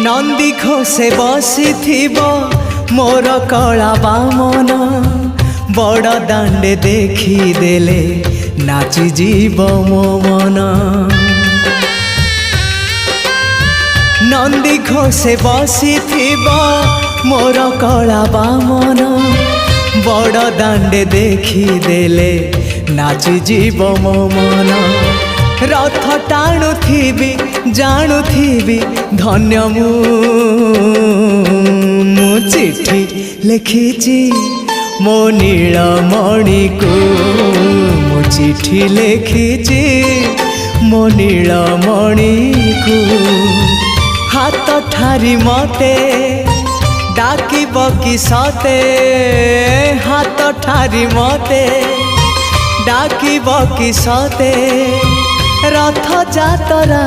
नंदी घोषे बसी मोर कला बामन बड़ दांडे देखी देले नाची जीव मो मन। नंदी घोषे बसी मोर कला बामन बड़ दांडे देखी देले नाची जीव मो मन। रथ टाणुथिबी जाणुथिबी धन्य मु चिठी लिखिची मो नीलमणि को मु चिठी लिखिची मो नीलमणि को। हाथ ठारी मते डाकिब कि सते हाथ ठारी मते डाकिब कि सते रथ जातरा